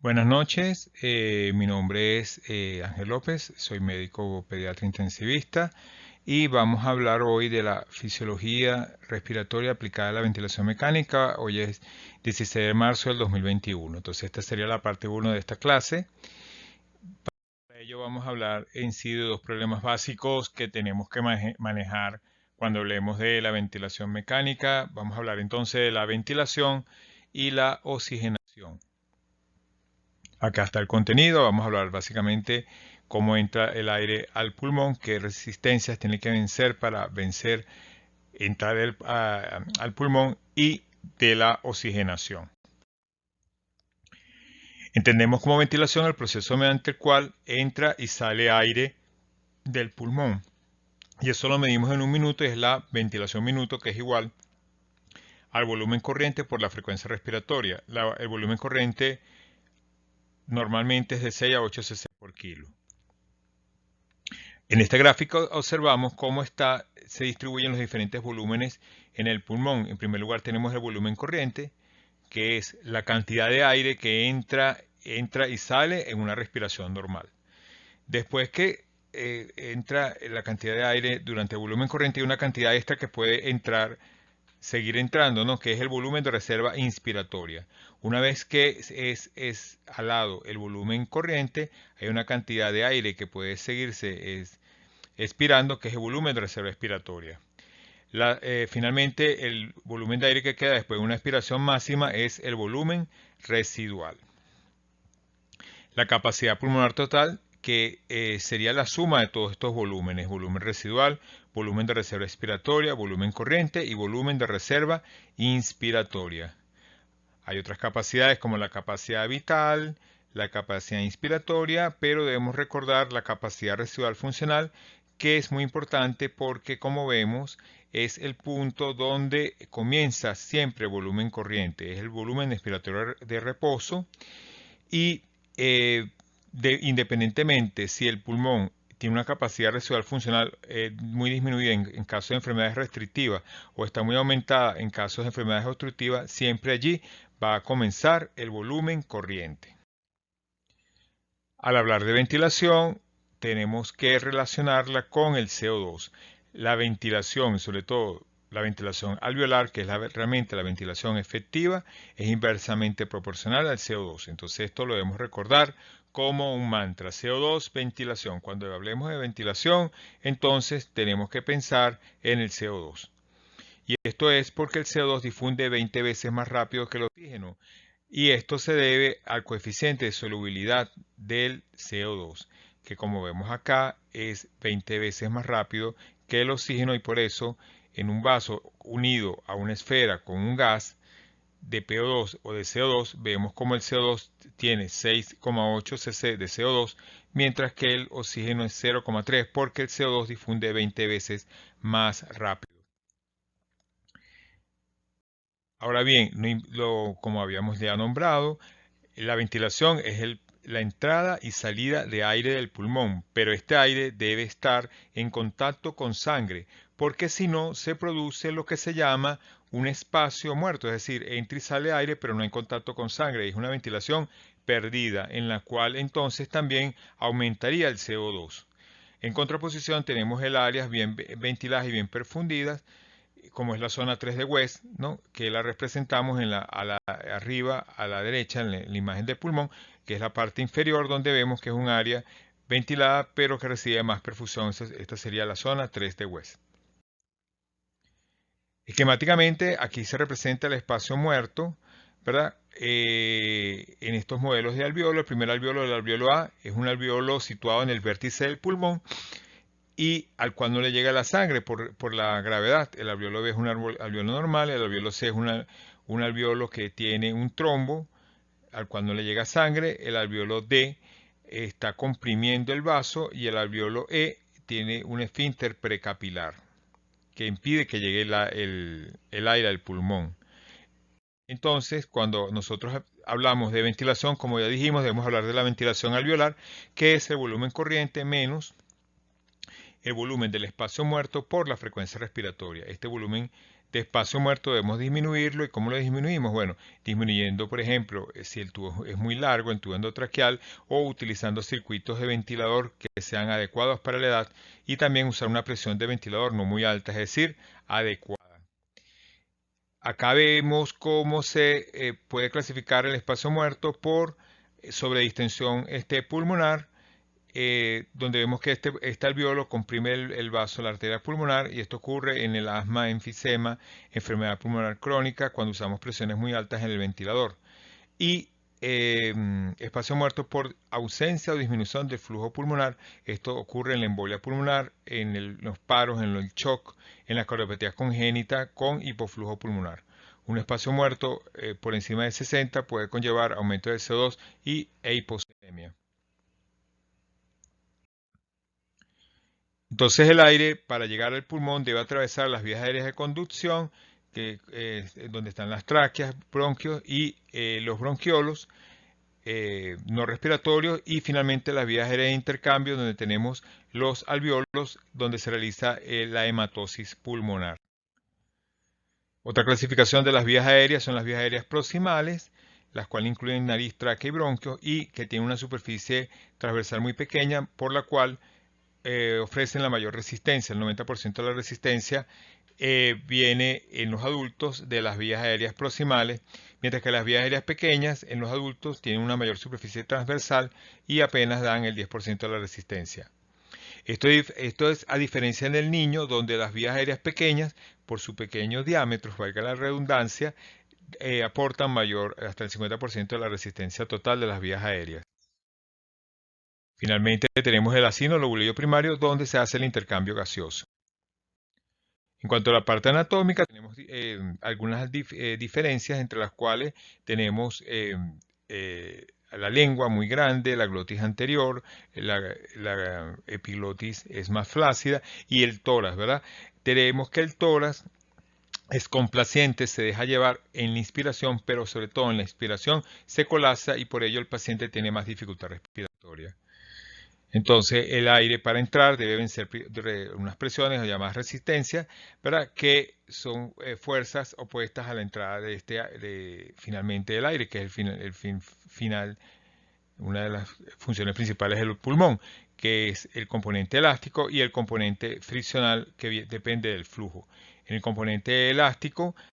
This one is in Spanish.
Buenas noches, mi nombre es Ángel López, soy médico pediatra intensivista y vamos a hablar hoy de la fisiología respiratoria aplicada a la ventilación mecánica. Hoy es 16 de marzo del 2021, entonces esta sería la parte 1 de esta clase. Para ello vamos a hablar en sí de dos problemas básicos que tenemos que manejar cuando hablemos de la ventilación mecánica. Vamos a hablar entonces de la ventilación y la oxigenación. Acá está el contenido, vamos a hablar básicamente cómo entra el aire al pulmón, qué resistencias tiene que vencer para entrar al pulmón y de la oxigenación. Entendemos como ventilación el proceso mediante el cual entra y sale aire del pulmón. Y eso lo medimos en un minuto y es la ventilación minuto, que es igual al volumen corriente por la frecuencia respiratoria. El volumen corriente normalmente es de 6 a 8 cc por kilo. En este gráfico observamos cómo se distribuyen los diferentes volúmenes en el pulmón. En primer lugar tenemos el volumen corriente, que es la cantidad de aire que entra y sale en una respiración normal. Después que entra la cantidad de aire durante el volumen corriente, hay una cantidad extra que puede seguir entrando, ¿no? Que es el volumen de reserva inspiratoria. Una vez que es alado el volumen corriente, hay una cantidad de aire que puede seguirse expirando, que es el volumen de reserva expiratoria. Finalmente, el volumen de aire que queda después de una expiración máxima es el volumen residual. La capacidad pulmonar total, que sería la suma de todos estos volúmenes: volumen residual, volumen de reserva expiratoria, volumen corriente y volumen de reserva inspiratoria. Hay otras capacidades como la capacidad vital, la capacidad inspiratoria, pero debemos recordar la capacidad residual funcional, que es muy importante porque, como vemos, es el punto donde comienza siempre el volumen corriente, es el volumen expiratorio de reposo y independientemente si el pulmón tiene una capacidad residual funcional muy disminuida en casos de enfermedades restrictivas o está muy aumentada en casos de enfermedades obstructivas, siempre allí va a comenzar el volumen corriente. Al hablar de ventilación, tenemos que relacionarla con el CO2. La ventilación, sobre todo la ventilación alveolar, que es realmente la ventilación efectiva, es inversamente proporcional al CO2. Entonces esto lo debemos recordar como un mantra: CO2, ventilación. Cuando hablemos de ventilación, entonces tenemos que pensar en el CO2. Y esto es porque el CO2 difunde 20 veces más rápido que el oxígeno. Y esto se debe al coeficiente de solubilidad del CO2, que como vemos acá es 20 veces más rápido que el oxígeno, y por eso en un vaso unido a una esfera con un gas de PO2 o de CO2, vemos como el CO2 tiene 6,8 cc de CO2, mientras que el oxígeno es 0,3, porque el CO2 difunde 20 veces más rápido. Ahora bien, como habíamos ya nombrado, la ventilación es la entrada y salida de aire del pulmón, pero este aire debe estar en contacto con sangre, porque si no se produce lo que se llama un espacio muerto, es decir, entra y sale aire pero no en contacto con sangre. Es una ventilación perdida, en la cual entonces también aumentaría el CO2. En contraposición tenemos el áreas bien ventiladas y bien perfundidas, como es la zona 3 de West, ¿no? Que la representamos arriba a la derecha en la imagen del pulmón, que es la parte inferior, donde vemos que es un área ventilada pero que recibe más perfusión. Esta sería la zona 3 de West. Esquemáticamente aquí se representa el espacio muerto, ¿verdad? En estos modelos de alveolo, el primer alveolo, el alveolo A, es un alveolo situado en el vértice del pulmón y al cual no le llega la sangre por la gravedad. El alveolo B es un alveolo normal, el alveolo C es un alveolo que tiene un trombo al cual no le llega sangre, el alveolo D está comprimiendo el vaso y el alveolo E tiene un esfínter precapilar que impide que llegue el aire al pulmón. Entonces, cuando nosotros hablamos de ventilación, como ya dijimos, debemos hablar de la ventilación alveolar, que es el volumen corriente menos el volumen del espacio muerto por la frecuencia respiratoria. Este volumen de espacio muerto debemos disminuirlo. ¿Y cómo lo disminuimos? Bueno, disminuyendo, por ejemplo, si el tubo es muy largo, en tubo endotraqueal, o utilizando circuitos de ventilador que sean adecuados para la edad, y también usar una presión de ventilador no muy alta, es decir, adecuada. Acá vemos cómo se puede clasificar el espacio muerto por sobredistensión pulmonar, donde vemos que este alveolo comprime el vaso, la arteria pulmonar, y esto ocurre en el asma, enfisema, enfermedad pulmonar crónica, cuando usamos presiones muy altas en el ventilador. Y espacio muerto por ausencia o disminución del flujo pulmonar. Esto ocurre en la embolia pulmonar, en los paros, en el shock, en la cardiopatía congénita con hipoflujo pulmonar. Un espacio muerto por encima de 60 puede conllevar aumento de CO2 e hiposemia. Entonces el aire, para llegar al pulmón, debe atravesar las vías aéreas de conducción, donde están las tráqueas, bronquios y los bronquiolos no respiratorios, y finalmente las vías aéreas de intercambio, donde tenemos los alveolos, donde se realiza la hematosis pulmonar. Otra clasificación de las vías aéreas son las vías aéreas proximales, las cuales incluyen nariz, tráquea y bronquios, y que tienen una superficie transversal muy pequeña, por la cual ofrecen la mayor resistencia. El 90% de la resistencia viene en los adultos de las vías aéreas proximales, mientras que las vías aéreas pequeñas en los adultos tienen una mayor superficie transversal y apenas dan el 10% de la resistencia. Esto es a diferencia en el niño, donde las vías aéreas pequeñas, por su pequeño diámetro, valga la redundancia, aportan hasta el 50% de la resistencia total de las vías aéreas. Finalmente tenemos el acino lobulillo primario, donde se hace el intercambio gaseoso. En cuanto a la parte anatómica, tenemos algunas diferencias, entre las cuales tenemos la lengua muy grande, la glotis anterior, la epiglotis es más flácida, y el tórax, ¿verdad? Tenemos que el tórax es complaciente, se deja llevar en la inspiración, pero sobre todo en la expiración se colapsa, y por ello el paciente tiene más dificultad respiratoria. Entonces el aire para entrar debe vencer unas presiones llamadas resistencia, ¿verdad? Que son fuerzas opuestas a la entrada finalmente del aire, que es el fin final. Una de las funciones principales del pulmón, que es el componente elástico y el componente friccional, que depende del flujo. En el componente elástico